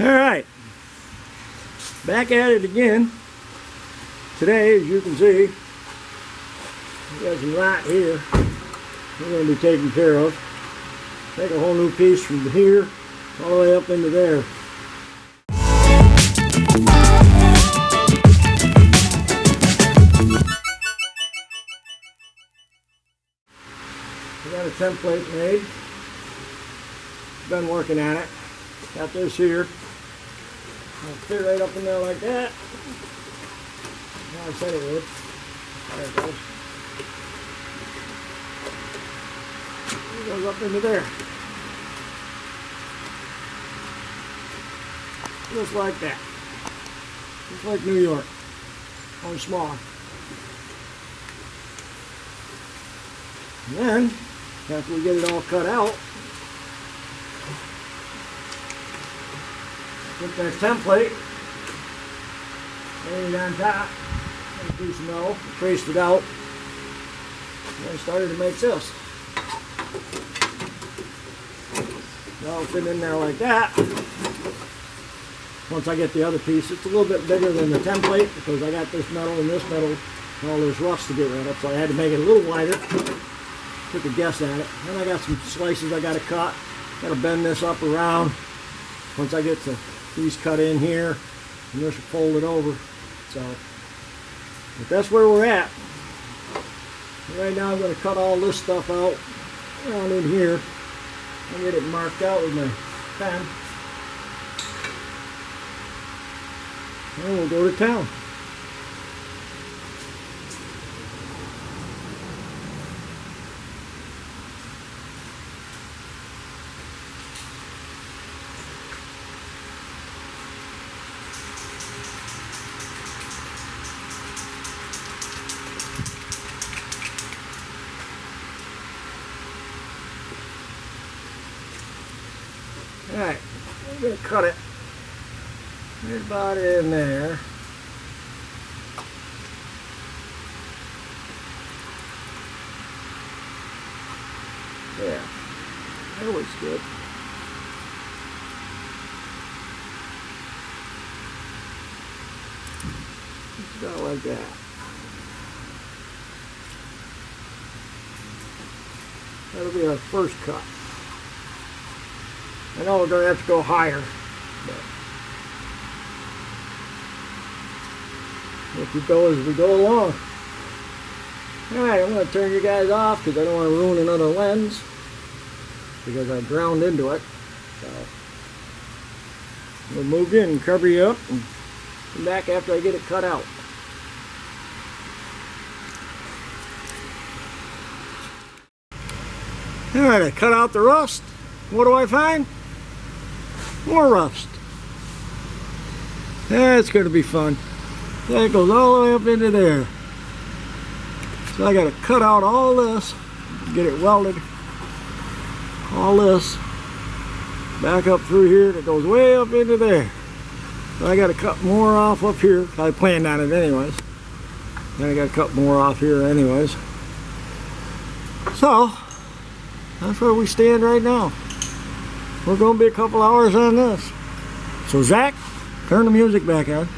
Alright, back at it again. Today, as you can see, we got some rot here we're going to be taking care of. Take a whole new piece from here all the way up into there. We got a template made. Been working on it. Got this here. I'll fit right up in there like that. Now I said it would. There it goes. It goes up into there. Just like that. Just like New York. Only smaller. And then, after we get it all cut out, put that template, laid it on top, a piece of metal, traced it out, and I started to make this. Now it'll fit in there like that. Once I get the other piece, it's a little bit bigger than the template because I got this metal and all this rust to get rid of, so I had to make it a little wider. Took a guess at it. Then I got some slices I got to cut. Got to bend this up around. Once I get these cut in here, and this will fold it over. So, but that's where we're at. Right now I'm going to cut all this stuff out around in here and get it marked out with my pen. And we'll go to town. Alright, I'm going to cut it right about in there. Yeah, that looks good. Just about like that. That'll be our first cut. I know we're going to have to go higher, but if we go as we go along. Alright, I'm going to turn you guys off because I don't want to ruin another lens because I ground into it. So we'll move in and cover you up and come back after I get it cut out. Alright, I cut out the rust. What do I find? More rust. That's going to be fun. That goes all the way up into there. So I got to cut out all this, get it welded. All this back up through here. That goes way up into there. So I got to cut more off up here. I planned on it anyways. Then I got to cut more off here anyways. So that's where we stand right now. We're going to be a couple hours on this. So Zach, turn the music back on.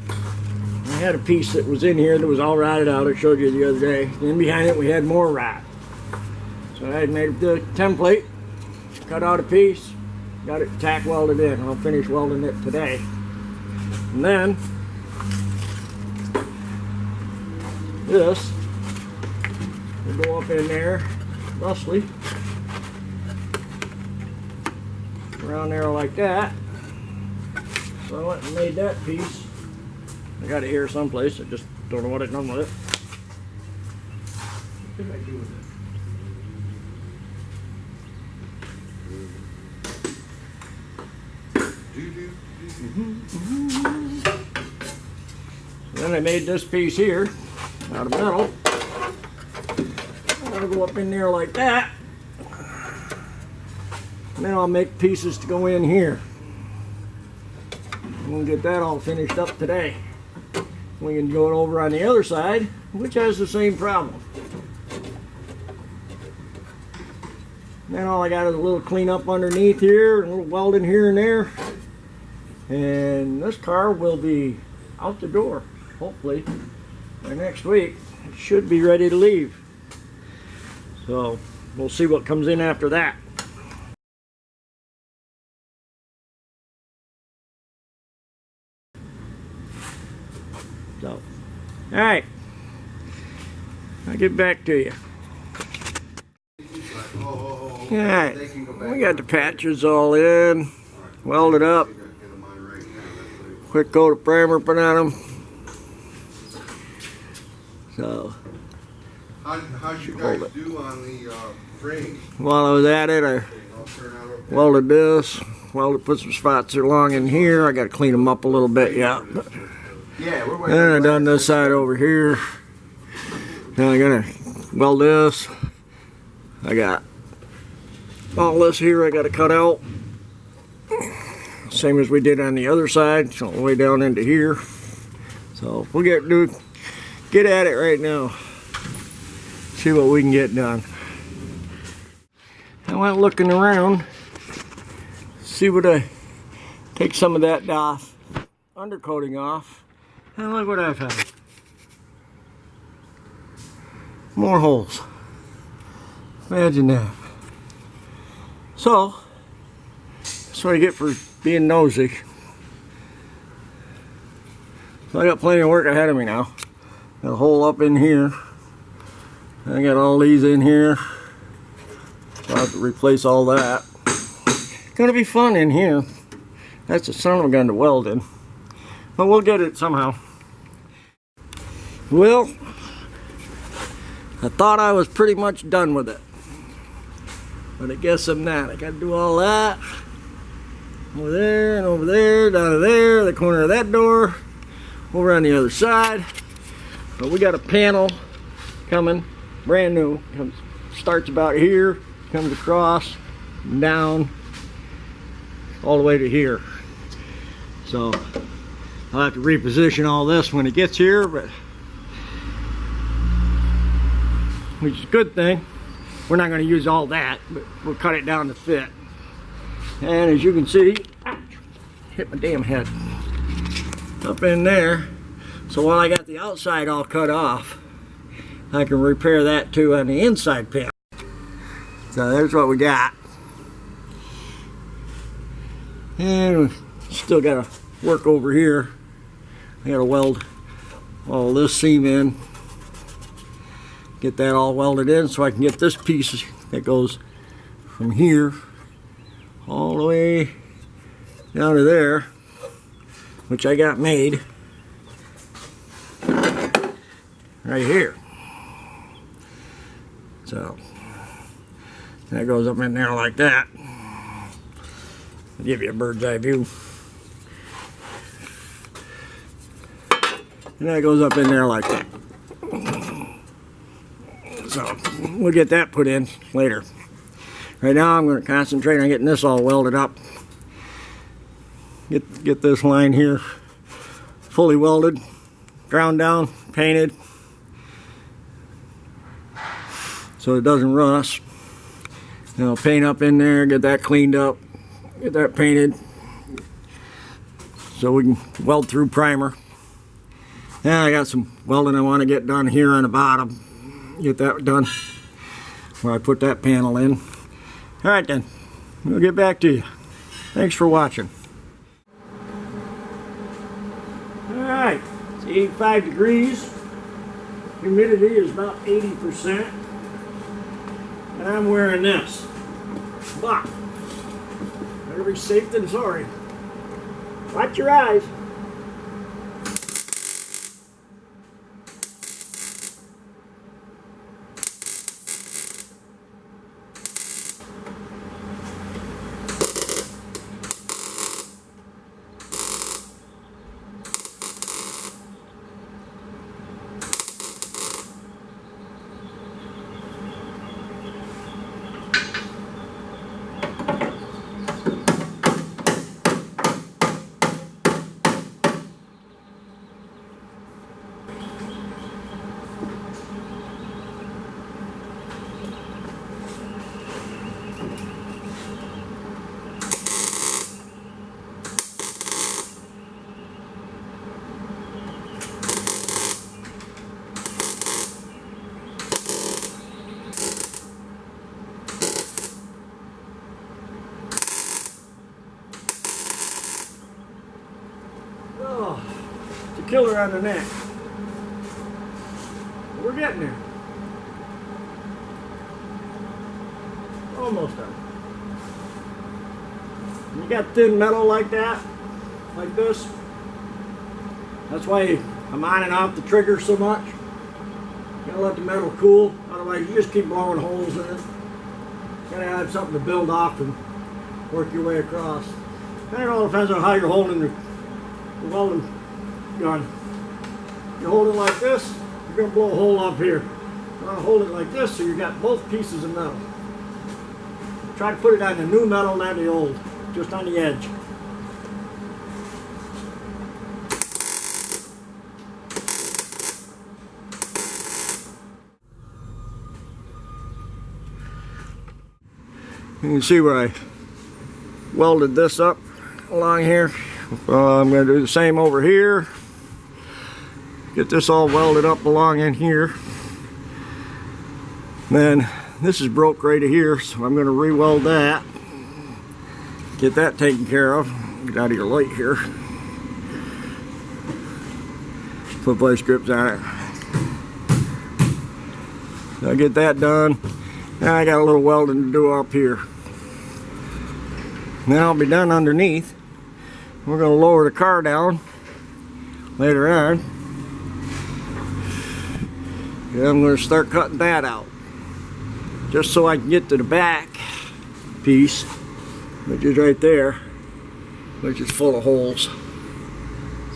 I had a piece that was in here that was all rotted out. I showed you the other day. And behind it we had more rot. So I had made the template, cut out a piece, got it tack welded in. I'll finish welding it today. And then this will go up in there thusly. Around there like that. So I went and made that piece. I got it here someplace. I just don't know what I've done with it. What did I do with it? Then I made this piece here out of metal. I'll go up in there like that. And then I'll make pieces to go in here. We'll get that all finished up today. We can go over on the other side, which has the same problem. Then all I got is a little cleanup underneath here, and a little welding here and there. And this car will be out the door, hopefully, by next week. It should be ready to leave. So we'll see what comes in after that. So, alright, I'll get back to you. Alright, we got the patches all in, welded up. Quick coat of primer put on them. So, how'd you guys do on the frame? While I was at it, I welded this, put some spots along in here. I got to clean them up a little bit yet. Then I done this side over here. Now I'm gonna weld this. I got all this here I got to cut out. Same as we did on the other side, all the way down into here. So we'll get at it right now. See what we can get done. I went looking around, see what I take some of that undercoating off, and look what I've had. More holes. Imagine that. So that's what I get for being nosy. So I got plenty of work ahead of me now. Got a hole up in here. I got all these in here. So I have to replace all that. Gonna be fun in here. That's a son of a gun to weld in. But we'll get it somehow. Well, I thought I was pretty much done with it. But I guess I'm not. I gotta do all that. Over there and over there, down to there, the corner of that door, over on the other side. But we got a panel coming, brand new. Starts about here, comes across, down, all the way to here. So I'll have to reposition all this when it gets here, but which is a good thing. We're not going to use all that, but we'll cut it down to fit. And as you can see, hit my damn head up in there. So while I got the outside all cut off, I can repair that too on the inside panel. So there's what we got. And still got to work over here. I got to weld all this seam in. Get that all welded in so I can get this piece that goes from here all the way down to there, which I got made right here. So that goes up in there like that. I'll give you a bird's eye view. And that goes up in there like that. So we'll get that put in later. Right now I'm going to concentrate on getting this all welded up. Get this line here fully welded, ground down, painted, so it doesn't rust. Now paint up in there, get that cleaned up, get that painted, so we can weld through primer. And I got some welding I want to get done here on the bottom. Get that done where I put that panel in. Alright then, we'll get back to you. Thanks for watching. Alright, it's 85 degrees. Humidity is about 80%. And I'm wearing this. But, better be safe than sorry. Watch your eyes. killer on the neck. We're getting there. Almost done. When you got thin metal like that, like this, that's why I'm on and off the trigger so much. You gotta let the metal cool, otherwise you just keep blowing holes in it. You gotta have something to build off and work your way across. And it all depends on how you're holding the welding gun. You hold it like this, you're gonna blow a hole up here. You wanna hold it like this so you got both pieces of metal. Try to put it on the new metal, not the old, just on the edge. You can see where I welded this up along here. I'm going to do the same over here. Get this all welded up along in here. Then this is broke right here, so I'm going to re-weld that. Get that taken care of. Get out of your light here. Put vice grips on it. So I get that done. Now I got a little welding to do up here. Then I'll be done underneath. We're going to lower the car down later on. And I'm going to start cutting that out. Just so I can get to the back piece, which is right there, which is full of holes.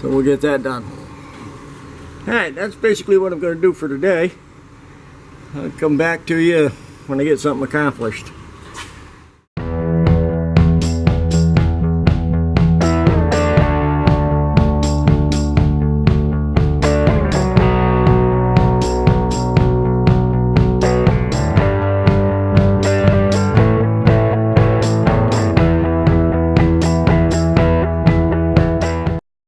So we'll get that done. Alright, that's basically what I'm going to do for today. I'll come back to you when I get something accomplished.